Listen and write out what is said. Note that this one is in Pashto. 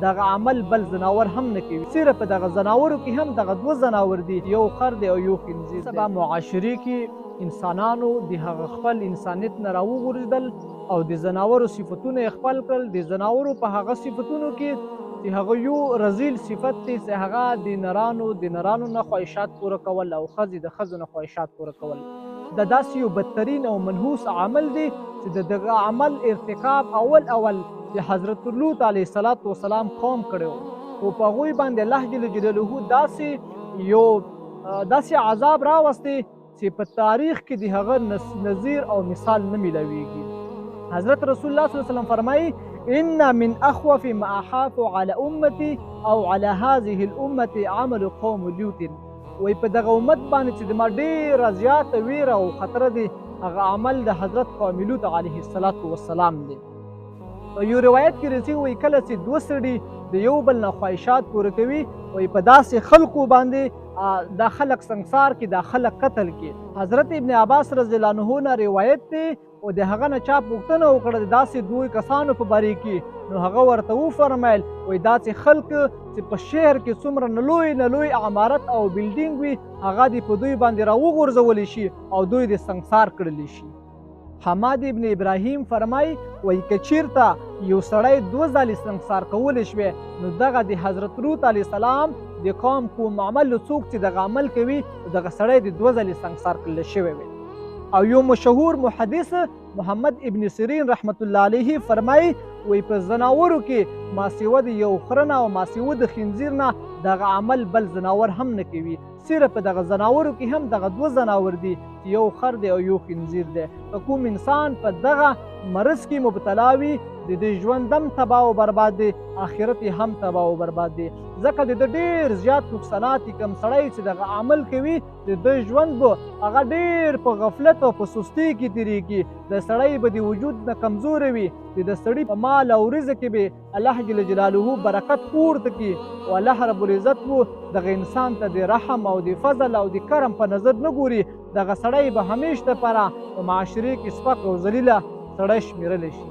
دغه عمل بل زناور هم نه کوي. صرف په دغه زناورو کې هم دغه دوه زناور دي، یو خر دی او یو خنزیر. سبا معاشرې کې انسانانو د هغه خپل انسانیت نه راوغورځېدل او د زناورو صفتونه یې خپل کړل. د زناورو په هغه صفتونو کې چې هغه یو رذیل صفت دی چې هغه د نرانو نه خواهشات پوره کول او ښځې د ښځو نه خواهشات پوره کول. دا داسې یو بدترین او منحوس عمل دی چې د دغه عمل ارتکاب اول د حضرت لوط علیه السلام قوم کړی و او په هغوی باندې الله جل جلاله داسې عذاب راوستی چې په تاریخ کې د هغه نظیر او مثال نه میلاویږي. حضرت رسول الله صلی الله علیه وسلم فرمایي ان من اخوف ما اخاف على امتي او على هذه الامه عمل قوم لوط. وای په دغه امت باندې چې د ما ډېره زیاته ویره او خطره دی هغه عمل د حضرت قوم لوط علیه السلام دی. یو روایت کې راځي وایي کله چې دوه سړي د یو بل نه خواهشات پوره کوي وایي په داسې خلکو باندې دا خلک سنګسار کې دا خلک قتل کې. حضرت ابن عباس رضی الله عنه نه روایت دی او د هغه نه چا پوښتنه وکړه د داسې دوی کسانو په باره کې، نو هغه ورته وفرمیل وایي داسې خلک چې په شهر کې څومره نه لوی عمارت او بلډینګ وي هغه دې په دوی باندې راوغورځولی شي او دوی دې سنګسار کړلی شي. حماد ابن ابراهیم فرمای وایي که چیرته یو سړی دوه ځلې سنګسار کولی شوی نو دغه د حضرت لوط علیه السلام د قوم کوم عمل څوک چې دغه عمل کوي دغه سړی د دوه ځلې سنګسار کړلی شوی وي. او یو مشهور محدث محمد ابن سیرین رحمت الله علیه فرمای وایي په زناورو کې ماسیوه د یو خره نه او ماسیوه د خنزیر نه دغه عمل بل زناور هم نه کوي. صرف په دغه زناورو کې هم دغه دوه زناور دي چې یو خر دی او یو خنزیر دی. که کوم انسان په دغه مرض کې مبتلا وي د دې ژوند هم تباه او برباد دی، آخرت هم تباه او برباد دی. ځکه د ده ډېر زیات نقصانات دي. کوم سړی چې دغه عمل کوي د ده ژوند به هغه ډېر په غفلت او په سستۍ کې تېرېږي. د سړی به د وجود نه کمزوری وي، د سړي په مال او رزق کې به الله جل جلاله برکت پورته کړي او الله رب العزت به دغه انسان ته د رحم او د فضل او د کرم په نظر نه ګوري. دغه سړی به همیش دپاره په معاشرې کې سپک او ذلیله سړی شمېرلی شي.